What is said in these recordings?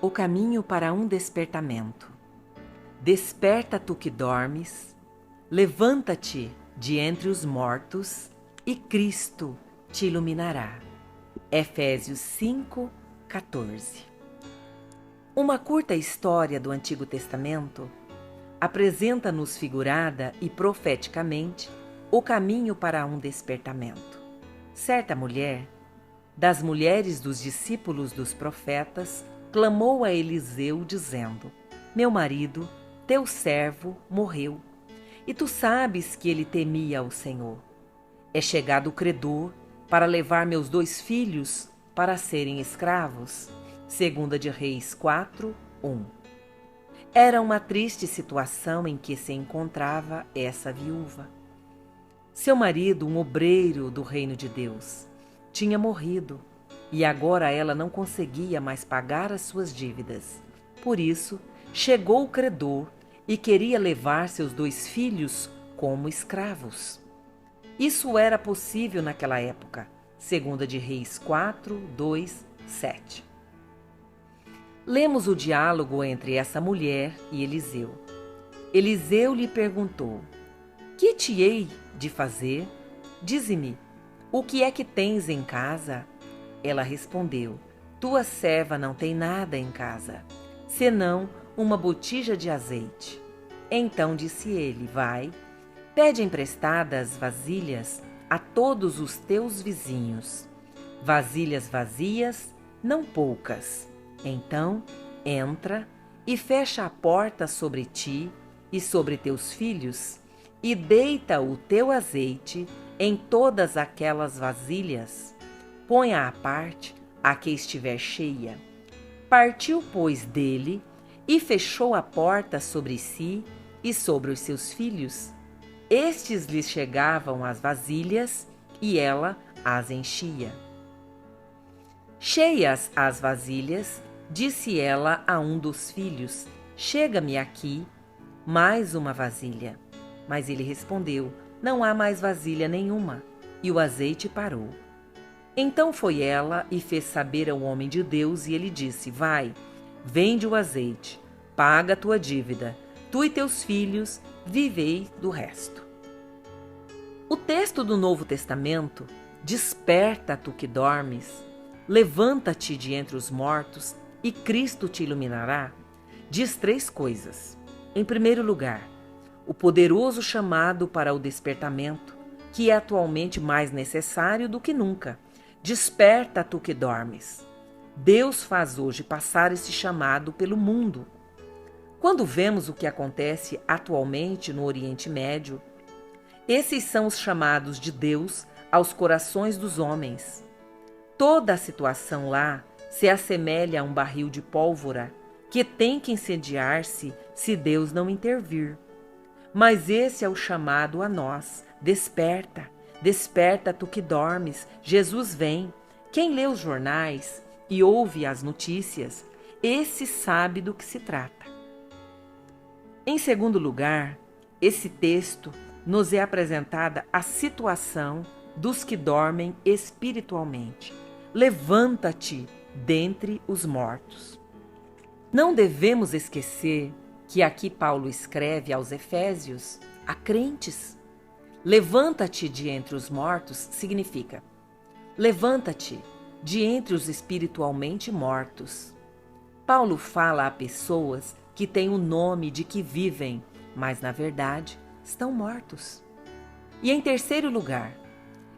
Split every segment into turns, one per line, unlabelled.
O caminho para um despertamento. Desperta tu que dormes, levanta-te de entre os mortos e Cristo te iluminará. Efésios 5:14. Uma curta história do Antigo Testamento apresenta-nos figurada e profeticamente o caminho para um despertamento. Certa mulher, das mulheres dos discípulos dos profetas, clamou a Eliseu dizendo: Meu marido, teu servo, morreu, e tu sabes que ele temia ao Senhor. É chegado o credor para levar meus 2 filhos para serem escravos. 2 de Reis 4:1. Era uma triste situação em que se encontrava essa viúva. Seu marido, um obreiro do reino de Deus, tinha morrido e agora ela não conseguia mais pagar as suas dívidas. Por isso, chegou o credor e queria levar seus 2 filhos como escravos. Isso era possível naquela época. 2 de Reis 4:2-7. Lemos o diálogo entre essa mulher e Eliseu. Eliseu lhe perguntou: Que te hei de fazer? Dize-me, o que é que tens em casa? Ela respondeu: Tua serva não tem nada em casa, senão uma botija de azeite. Então disse ele: Vai, pede emprestadas vasilhas a todos os teus vizinhos, vasilhas vazias, não poucas. Então entra e fecha a porta sobre ti e sobre teus filhos, e deita o teu azeite em todas aquelas vasilhas. Põe-a à parte a que estiver cheia. Partiu, pois, dele e fechou a porta sobre si e sobre os seus filhos. Estes lhes chegavam as vasilhas e ela as enchia. Cheias as vasilhas, disse ela a um dos filhos: Chega-me aqui mais uma vasilha. Mas ele respondeu: Não há mais vasilha nenhuma. E o azeite parou. Então foi ela e fez saber ao homem de Deus, e ele disse: Vai, vende o azeite, paga a tua dívida, tu e teus filhos vivei do resto. O texto do Novo Testamento, desperta tu que dormes, levanta-te de entre os mortos e Cristo te iluminará, diz 3 coisas. Em primeiro lugar, o poderoso chamado para o despertamento, que é atualmente mais necessário do que nunca. Desperta tu que dormes. Deus faz hoje passar esse chamado pelo mundo. Quando vemos o que acontece atualmente no Oriente Médio, esses são os chamados de Deus aos corações dos homens. Toda a situação lá se assemelha a um barril de pólvora que tem que incendiar-se se Deus não intervir. Mas esse é o chamado a nós: desperta, desperta tu que dormes, Jesus vem. Quem lê os jornais e ouve as notícias, esse sabe do que se trata. Em segundo lugar, esse texto nos é apresentada a situação dos que dormem espiritualmente. Levanta-te dentre os mortos. Não devemos esquecer que aqui Paulo escreve aos Efésios a crentes. Levanta-te de entre os mortos significa: levanta-te de entre os espiritualmente mortos. Paulo fala a pessoas que têm o nome de que vivem, mas na verdade estão mortos. E em terceiro lugar,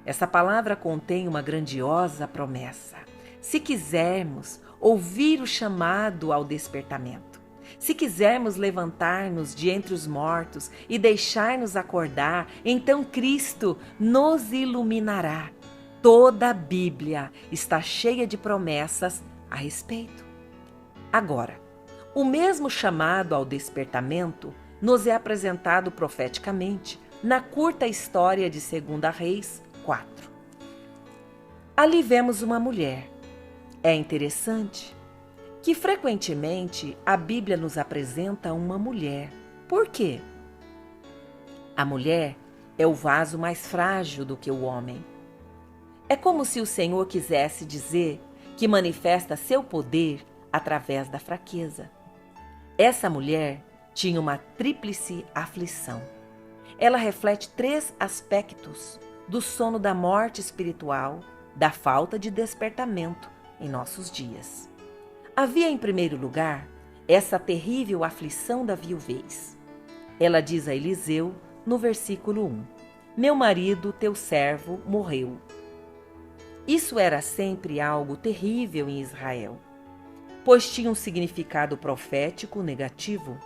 essa palavra contém uma grandiosa promessa. Se quisermos ouvir o chamado ao despertamento, se quisermos levantar-nos de entre os mortos e deixar-nos acordar, então Cristo nos iluminará. Toda a Bíblia está cheia de promessas a respeito. Agora, o mesmo chamado ao despertamento nos é apresentado profeticamente na curta história de 2 Reis 4. Ali vemos uma mulher. É interessante que frequentemente a Bíblia nos apresenta uma mulher. Por quê? A mulher é o vaso mais frágil do que o homem. É como se o Senhor quisesse dizer que manifesta seu poder através da fraqueza. Essa mulher tinha uma tríplice aflição. Ela reflete 3 aspectos do sono da morte espiritual, da falta de despertamento em nossos dias. Havia, em primeiro lugar, essa terrível aflição da viuvez. Ela diz a Eliseu, no versículo 1, meu marido, teu servo, morreu. Isso era sempre algo terrível em Israel, pois tinha um significado profético negativo.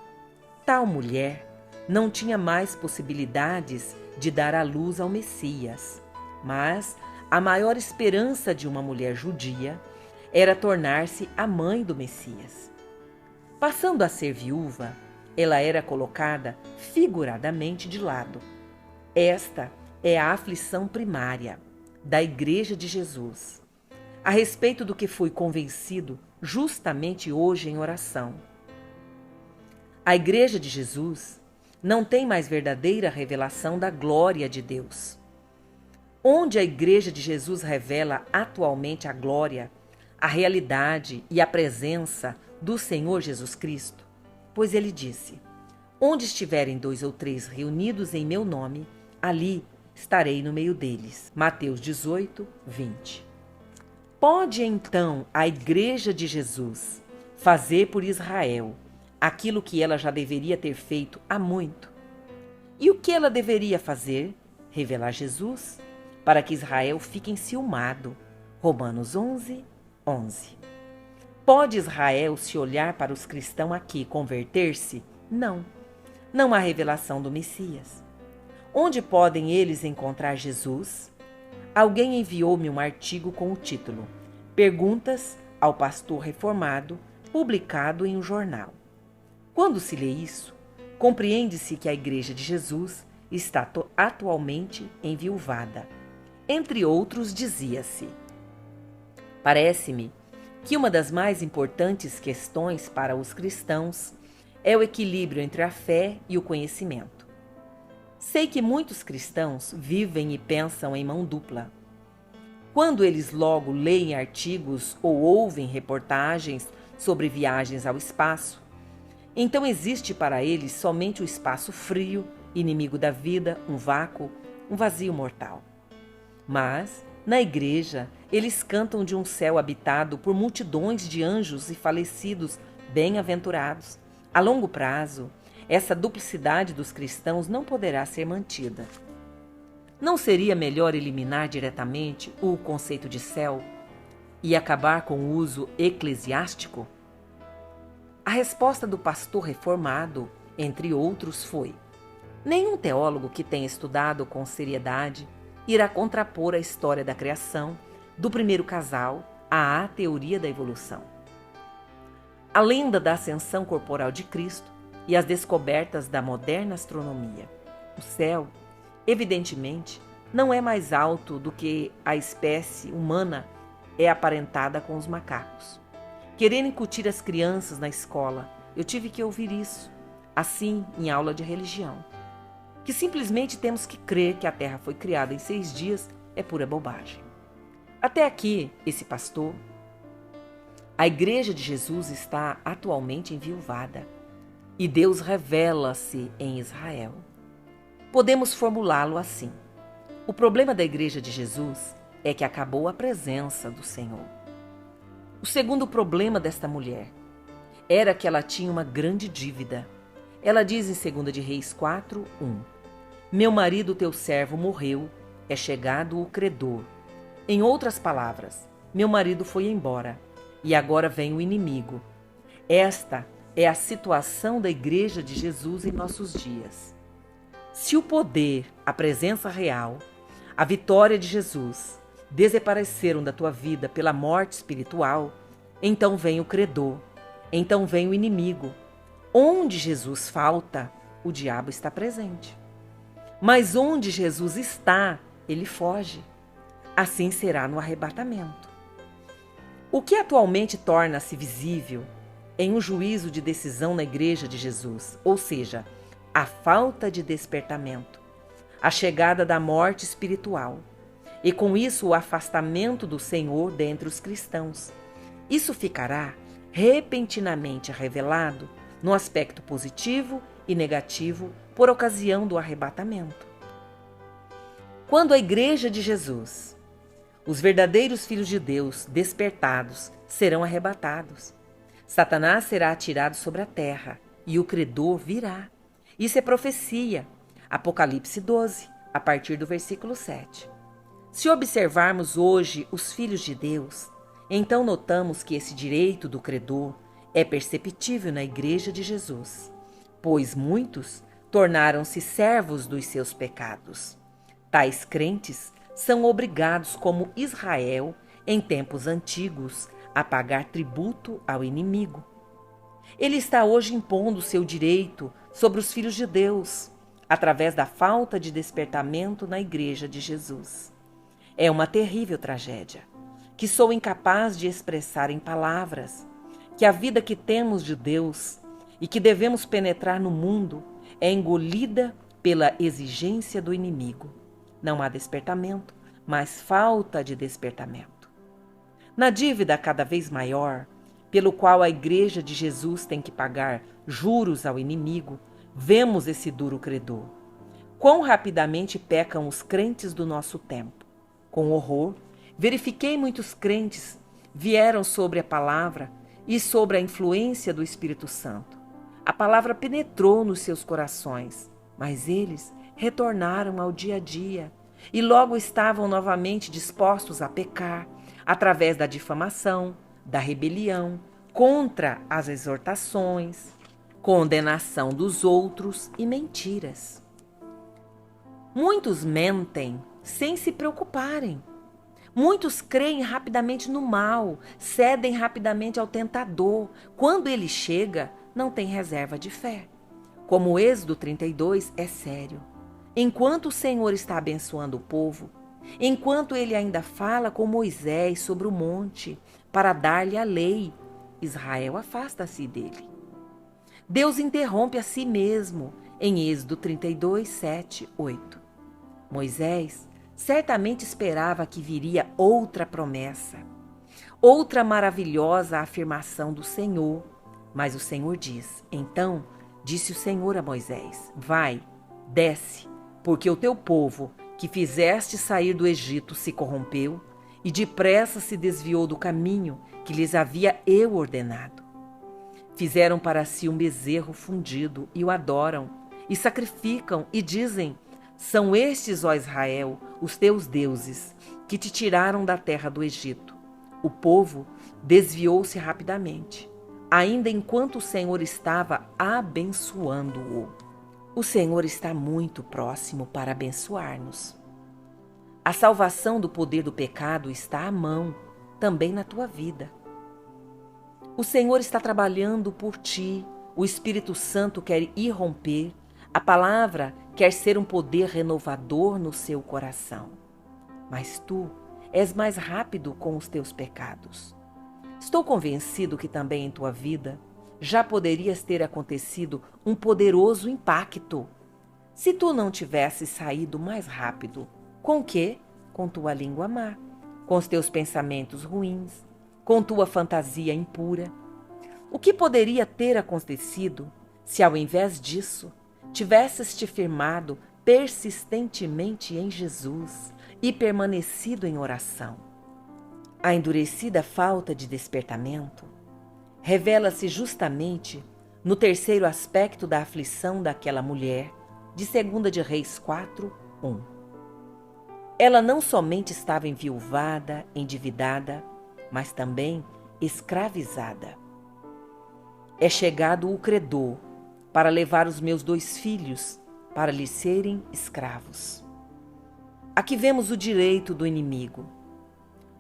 Tal mulher não tinha mais possibilidades de dar à luz ao Messias, mas a maior esperança de uma mulher judia era tornar-se a mãe do Messias. Passando a ser viúva, ela era colocada figuradamente de lado. Esta é a aflição primária da Igreja de Jesus, a respeito do que fui convencido justamente hoje em oração. A Igreja de Jesus não tem mais verdadeira revelação da glória de Deus. Onde a Igreja de Jesus revela atualmente a glória, a realidade e a presença do Senhor Jesus Cristo, pois ele disse, onde estiverem 2 ou 3 reunidos em meu nome, ali estarei no meio deles. Mateus 18, 20. Pode então a Igreja de Jesus fazer por Israel aquilo que ela já deveria ter feito há muito? E o que ela deveria fazer? Revelar Jesus, para que Israel fique enciumado. Romanos 11, 11. Pode Israel se olhar para os cristãos aqui e converter-se? Não. Não há revelação do Messias. Onde podem eles encontrar Jesus? Alguém enviou-me um artigo com o título Perguntas ao Pastor Reformado, publicado em um jornal. Quando se lê isso, compreende-se que a Igreja de Jesus está atualmente enviuvada. Entre outros, dizia-se: parece-me que uma das mais importantes questões para os cristãos é o equilíbrio entre a fé e o conhecimento. Sei que muitos cristãos vivem e pensam em mão dupla. Quando eles logo leem artigos ou ouvem reportagens sobre viagens ao espaço, então existe para eles somente o espaço frio, inimigo da vida, um vácuo, um vazio mortal. Mas, na igreja, eles cantam de um céu habitado por multidões de anjos e falecidos bem-aventurados. A longo prazo, essa duplicidade dos cristãos não poderá ser mantida. Não seria melhor eliminar diretamente o conceito de céu e acabar com o uso eclesiástico? A resposta do pastor reformado, entre outros, foi: nenhum teólogo que tenha estudado com seriedade irá contrapor a história da criação do primeiro casal à teoria da evolução. A lenda da ascensão corporal de Cristo e as descobertas da moderna astronomia. O céu, evidentemente, não é mais alto do que a espécie humana é aparentada com os macacos. Querendo incutir as crianças na escola, eu tive que ouvir isso, assim em aula de religião. Que simplesmente temos que crer que a Terra foi criada em 6 dias é pura bobagem. Até aqui, esse pastor, a Igreja de Jesus está atualmente enviuvada e Deus revela-se em Israel. Podemos formulá-lo assim: o problema da Igreja de Jesus é que acabou a presença do Senhor. O segundo problema desta mulher era que ela tinha uma grande dívida. Ela diz em 2 de Reis 4, 1: meu marido, teu servo, morreu, é chegado o credor. Em outras palavras, meu marido foi embora, e agora vem o inimigo. Esta é a situação da Igreja de Jesus em nossos dias. Se o poder, a presença real, a vitória de Jesus desapareceram da tua vida pela morte espiritual, então vem o credor, então vem o inimigo. Onde Jesus falta, o diabo está presente. Mas onde Jesus está, ele foge. Assim será no arrebatamento. O que atualmente torna-se visível em um juízo de decisão na Igreja de Jesus, ou seja, a falta de despertamento, a chegada da morte espiritual e com isso o afastamento do Senhor dentre os cristãos. Isso ficará repentinamente revelado no aspecto positivo e negativo por ocasião do arrebatamento. Quando a Igreja de Jesus, os verdadeiros filhos de Deus despertados, serão arrebatados, Satanás será atirado sobre a terra e o credor virá. Isso é profecia. Apocalipse 12, a partir do versículo 7. Se observarmos hoje os filhos de Deus, então notamos que esse direito do credor é perceptível na Igreja de Jesus, pois muitos tornaram-se servos dos seus pecados. Tais crentes são obrigados, como Israel, em tempos antigos, a pagar tributo ao inimigo. Ele está hoje impondo seu direito sobre os filhos de Deus, através da falta de despertamento na Igreja de Jesus. É uma terrível tragédia, que sou incapaz de expressar em palavras, que a vida que temos de Deus e que devemos penetrar no mundo é engolida pela exigência do inimigo. Não há despertamento, mas falta de despertamento. Na dívida cada vez maior, pelo qual a Igreja de Jesus tem que pagar juros ao inimigo, vemos esse duro credor. Quão rapidamente pecam os crentes do nosso tempo. Com horror, verifiquei muitos crentes vieram sobre a palavra e sobre a influência do Espírito Santo. A palavra penetrou nos seus corações, mas eles retornaram ao dia a dia e logo estavam novamente dispostos a pecar, através da difamação, da rebelião, contra as exortações, condenação dos outros e mentiras. Muitos mentem sem se preocuparem. Muitos creem rapidamente no mal, cedem rapidamente ao tentador. Quando ele chega, não tem reserva de fé. Como o Êxodo 32 é sério. Enquanto o Senhor está abençoando o povo, enquanto ele ainda fala com Moisés sobre o monte para dar-lhe a lei, Israel afasta-se dele. Deus interrompe a si mesmo em Êxodo 32, 7, 8. Moisés certamente esperava que viria outra promessa, outra maravilhosa afirmação do Senhor, mas o Senhor diz: então disse o Senhor a Moisés: vai, desce, porque o teu povo que fizeste sair do Egito se corrompeu e depressa se desviou do caminho que lhes havia eu ordenado. Fizeram para si um bezerro fundido e o adoram, e sacrificam e dizem: são estes, ó Israel, os teus deuses, que te tiraram da terra do Egito. O povo desviou-se rapidamente, ainda enquanto o Senhor estava abençoando-o. O Senhor está muito próximo para abençoar-nos. A salvação do poder do pecado está à mão, também na tua vida. O Senhor está trabalhando por ti, o Espírito Santo quer irromper, a palavra quer ser um poder renovador no seu coração. Mas tu és mais rápido com os teus pecados. Estou convencido que também em tua vida já poderias ter acontecido um poderoso impacto, se tu não tivesses saído mais rápido. Com o quê? Com tua língua má, com os teus pensamentos ruins, com tua fantasia impura. O que poderia ter acontecido se, ao invés disso, tivesses te firmado persistentemente em Jesus e permanecido em oração? A endurecida falta de despertamento revela-se justamente no terceiro aspecto da aflição daquela mulher de 2 de Reis 4, 1. Ela não somente estava enviuvada, endividada, mas também escravizada. É chegado o credor para levar os meus 2 filhos para lhe serem escravos. Aqui vemos o direito do inimigo.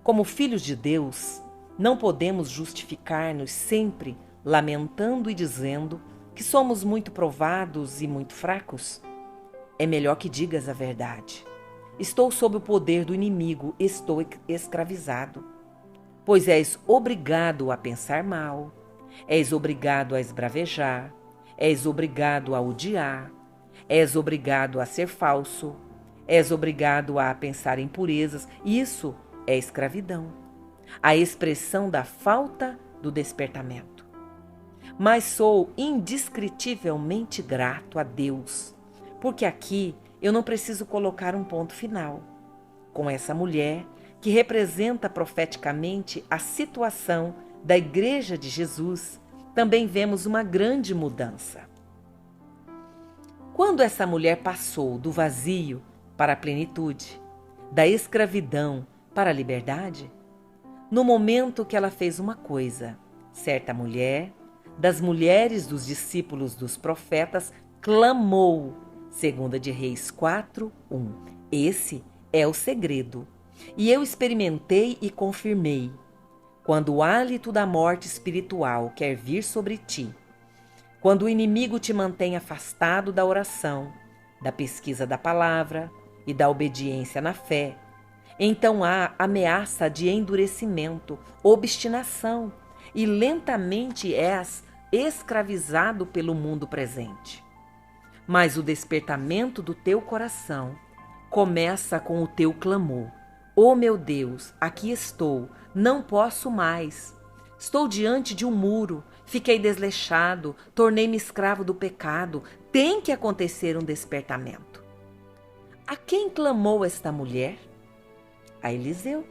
Como filhos de Deus, não podemos justificar-nos sempre lamentando e dizendo que somos muito provados e muito fracos. É melhor que digas a verdade. Estou sob o poder do inimigo, estou escravizado. Pois és obrigado a pensar mal, és obrigado a esbravejar, és obrigado a odiar, és obrigado a ser falso, és obrigado a pensar em impurezas. Isso é escravidão, a expressão da falta do despertamento. Mas sou indescritivelmente grato a Deus, porque aqui eu não preciso colocar um ponto final. Com essa mulher, que representa profeticamente a situação da Igreja de Jesus, também vemos uma grande mudança. Quando essa mulher passou do vazio para a plenitude, da escravidão para a liberdade, no momento que ela fez uma coisa, certa mulher, das mulheres dos discípulos dos profetas, clamou, 2 de Reis 4:1. Esse é o segredo, e eu experimentei e confirmei. Quando o hálito da morte espiritual quer vir sobre ti, quando o inimigo te mantém afastado da oração, da pesquisa da palavra e da obediência na fé, então há ameaça de endurecimento, obstinação, e lentamente és escravizado pelo mundo presente. Mas o despertamento do teu coração começa com o teu clamor. Oh meu Deus, aqui estou, não posso mais. Estou diante de um muro, fiquei desleixado, tornei-me escravo do pecado. Tem que acontecer um despertamento. A quem clamou esta mulher? A Eliseu.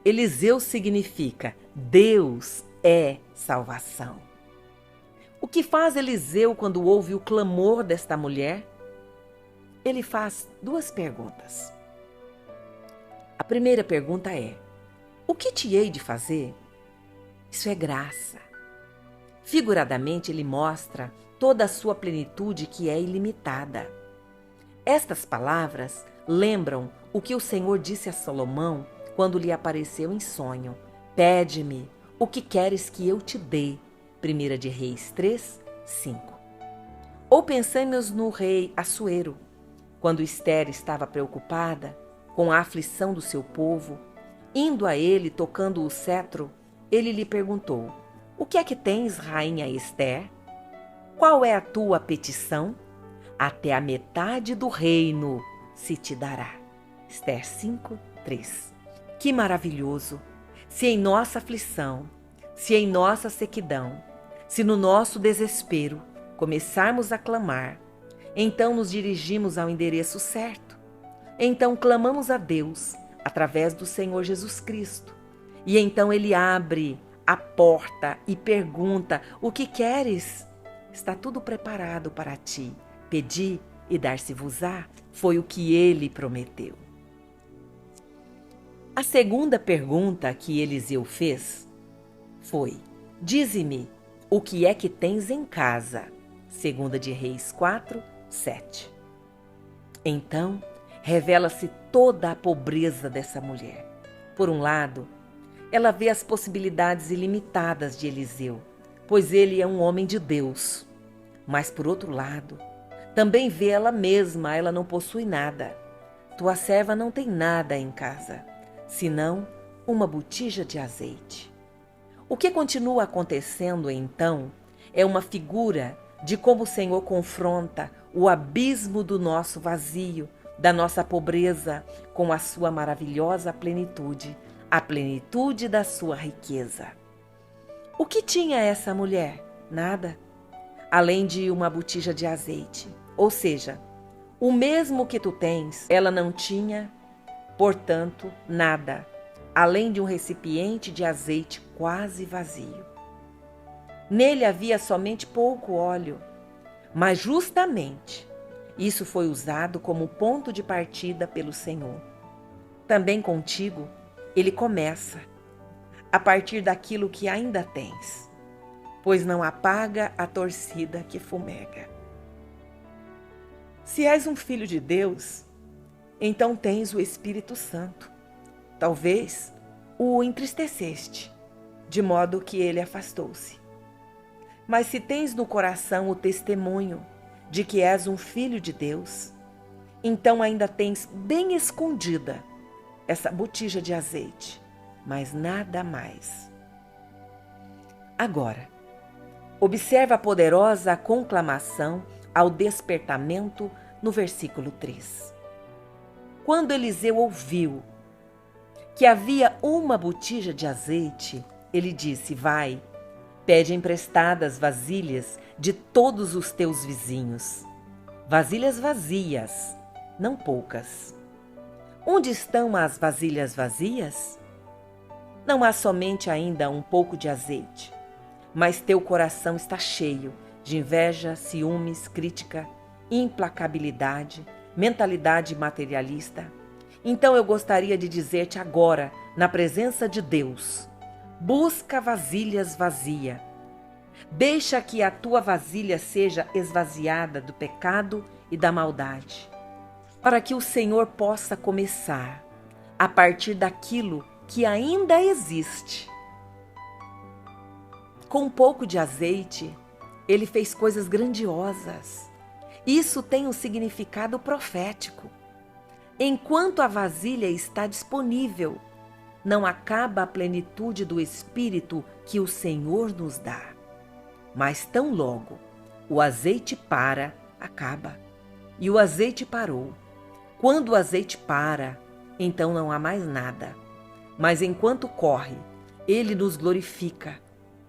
Eliseu significa Deus é salvação. O que faz Eliseu quando ouve o clamor desta mulher? Ele faz duas perguntas. A primeira pergunta é: o que te hei de fazer? Isso é graça. Figuradamente, ele mostra toda a sua plenitude que é ilimitada. Estas palavras lembram o que o Senhor disse a Salomão quando lhe apareceu em sonho: pede-me o que queres que eu te dê. 1 de Reis 3:5. Ou pensemos no rei Assuero, quando Ester estava preocupada com a aflição do seu povo, indo a ele tocando o cetro, ele lhe perguntou: o que é que tens, rainha Ester? Qual é a tua petição? Até a metade do reino se te dará. Ester 5:3. Que maravilhoso! Se em nossa aflição, se em nossa sequidão, se no nosso desespero começarmos a clamar, então nos dirigimos ao endereço certo. Então clamamos a Deus através do Senhor Jesus Cristo. E então Ele abre a porta e pergunta: o que queres? Está tudo preparado para ti. Pedi e dar-se-vos-á, foi o que Ele prometeu. A segunda pergunta que Eliseu fez foi: dize-me, o que é que tens em casa? 2 de Reis 4:7. Então, revela-se toda a pobreza dessa mulher. Por um lado, ela vê as possibilidades ilimitadas de Eliseu, pois ele é um homem de Deus. Mas, por outro lado, também vê ela mesma, ela não possui nada. Tua serva não tem nada em casa, senão uma botija de azeite. O que continua acontecendo, então, é uma figura de como o Senhor confronta o abismo do nosso vazio, da nossa pobreza, com a sua maravilhosa plenitude, a plenitude da sua riqueza. O que tinha essa mulher? Nada, além de uma botija de azeite. Ou seja, o mesmo que tu tens, ela não tinha, portanto, nada, além de um recipiente de azeite quase vazio. Nele havia somente pouco óleo, mas justamente isso foi usado como ponto de partida pelo Senhor. Também contigo, Ele começa, a partir daquilo que ainda tens, pois não apaga a torcida que fumega. Se és um filho de Deus, então tens o Espírito Santo. Talvez o entristeceste, de modo que ele afastou-se. Mas se tens no coração o testemunho de que és um filho de Deus, então ainda tens bem escondida essa botija de azeite, mas nada mais. Agora, observa a poderosa conclamação ao despertamento no versículo 3. Quando Eliseu ouviu que havia uma botija de azeite, ele disse: vai, pede emprestadas vasilhas de todos os teus vizinhos. Vasilhas vazias, não poucas. Onde estão as vasilhas vazias? Não há somente ainda um pouco de azeite, mas teu coração está cheio de inveja, ciúmes, crítica, implacabilidade, mentalidade materialista. Então eu gostaria de dizer-te agora, na presença de Deus: busca vasilhas vazias. Deixa que a tua vasilha seja esvaziada do pecado e da maldade, para que o Senhor possa começar a partir daquilo que ainda existe. Com um pouco de azeite, ele fez coisas grandiosas. Isso tem um significado profético. Enquanto a vasilha está disponível, não acaba a plenitude do Espírito que o Senhor nos dá. Mas tão logo o azeite para, acaba. E o azeite parou. Quando o azeite para, então não há mais nada. Mas enquanto corre, ele nos glorifica.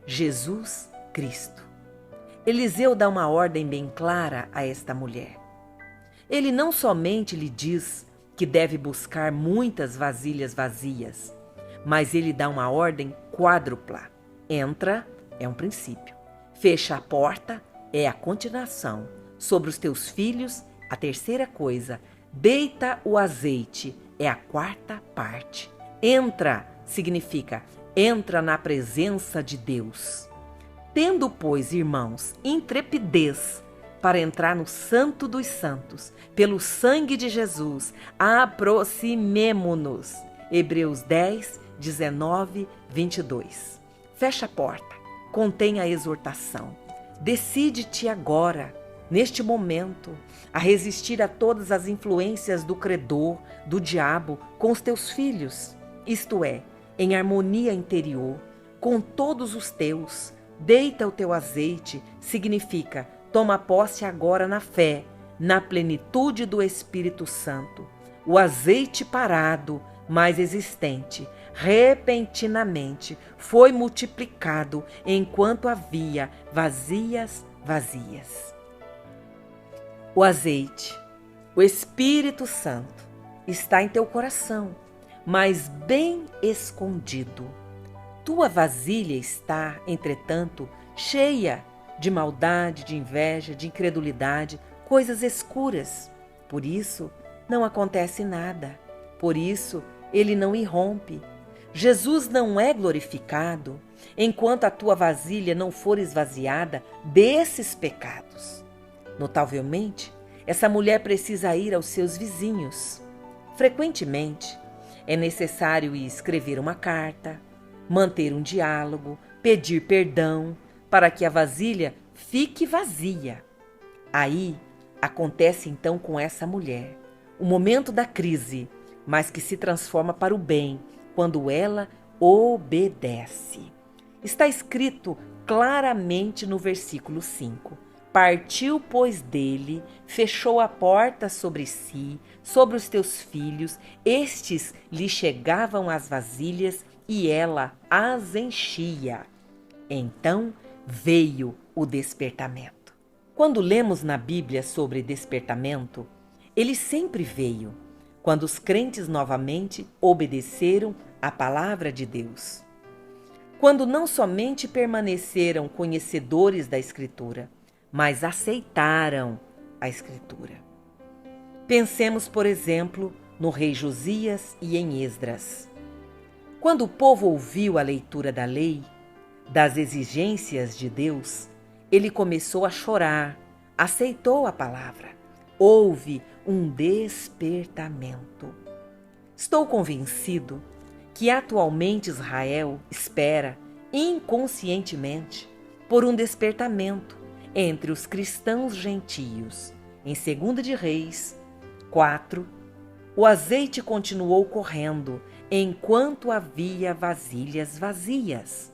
Jesus Cristo. Eliseu dá uma ordem bem clara a esta mulher. Ele não somente lhe diz que deve buscar muitas vasilhas vazias, mas ele dá uma ordem quádrupla. Entra, é um princípio. Fecha a porta, é a continuação. Sobre os teus filhos, a terceira coisa. Deita o azeite, é a quarta parte. Entra significa entra na presença de Deus. Tendo, pois, irmãos, intrepidez para entrar no Santo dos Santos, pelo sangue de Jesus, aproximemo-nos. Hebreus 10, 19, 22. Fecha a porta, contém a exortação. Decide-te agora, neste momento, a resistir a todas as influências do credor, do diabo, com os teus filhos, isto é, em harmonia interior, com todos os teus. Deita o teu azeite, significa toma posse agora na fé, na plenitude do Espírito Santo. O azeite parado, mas existente, repentinamente foi multiplicado enquanto havia vazias. O azeite, o Espírito Santo, está em teu coração, mas bem escondido. Tua vasilha está, entretanto, cheia de maldade, de inveja, de incredulidade, coisas escuras. Por isso, não acontece nada. Por isso, ele não irrompe. Jesus não é glorificado enquanto a tua vasilha não for esvaziada desses pecados. Notavelmente, essa mulher precisa ir aos seus vizinhos. Frequentemente, é necessário escrever uma carta, manter um diálogo, pedir perdão, para que a vasilha fique vazia. Aí acontece então com essa mulher o momento da crise, mas que se transforma para o bem quando ela obedece. Está escrito claramente no versículo 5. Partiu, pois, dele, fechou a porta sobre si, sobre os teus filhos, estes lhe chegavam as vasilhas e ela as enchia. Então veio o despertamento. Quando lemos na Bíblia sobre despertamento, ele sempre veio, quando os crentes novamente obedeceram à palavra de Deus. Quando não somente permaneceram conhecedores da Escritura, mas aceitaram a Escritura. Pensemos, por exemplo, no rei Josias e em Esdras. Quando o povo ouviu a leitura da lei, das exigências de Deus, ele começou a chorar, aceitou a palavra. Houve um despertamento. Estou convencido que atualmente Israel espera, inconscientemente, por um despertamento entre os cristãos gentios. Em 2 de Reis 4, o azeite continuou correndo enquanto havia vasilhas vazias.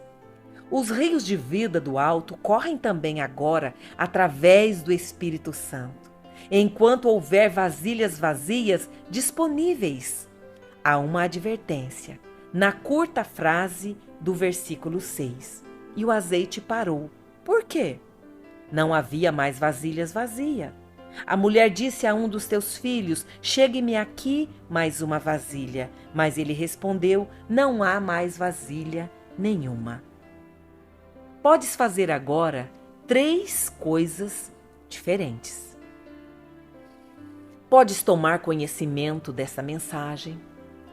Os rios de vida do alto correm também agora através do Espírito Santo, enquanto houver vasilhas vazias disponíveis. Há uma advertência na curta frase do versículo 6. E o azeite parou. Por quê? Não havia mais vasilhas vazias. A mulher disse a um dos teus filhos: chegue-me aqui mais uma vasilha. Mas ele respondeu: não há mais vasilha nenhuma. Podes fazer agora 3 coisas diferentes. Podes tomar conhecimento dessa mensagem,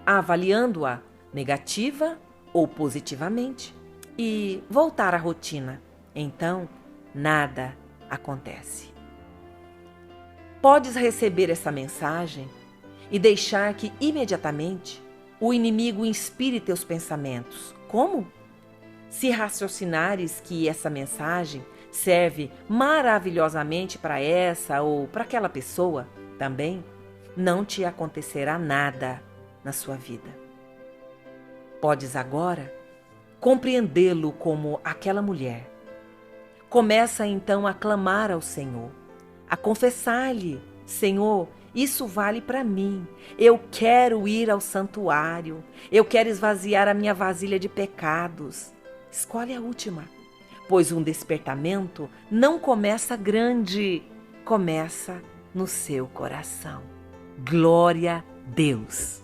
avaliando-a negativa ou positivamente, e voltar à rotina. Então, nada acontece. Podes receber essa mensagem e deixar que imediatamente o inimigo inspire teus pensamentos. Como? Se raciocinares que essa mensagem serve maravilhosamente para essa ou para aquela pessoa, também não te acontecerá nada na sua vida. Podes agora compreendê-lo como aquela mulher. Começa então a clamar ao Senhor, a confessar-lhe: Senhor, isso vale para mim. Eu quero ir ao santuário. Eu quero esvaziar a minha vasilha de pecados. Escolhe a última, pois um despertamento não começa grande, começa no seu coração. Glória a Deus!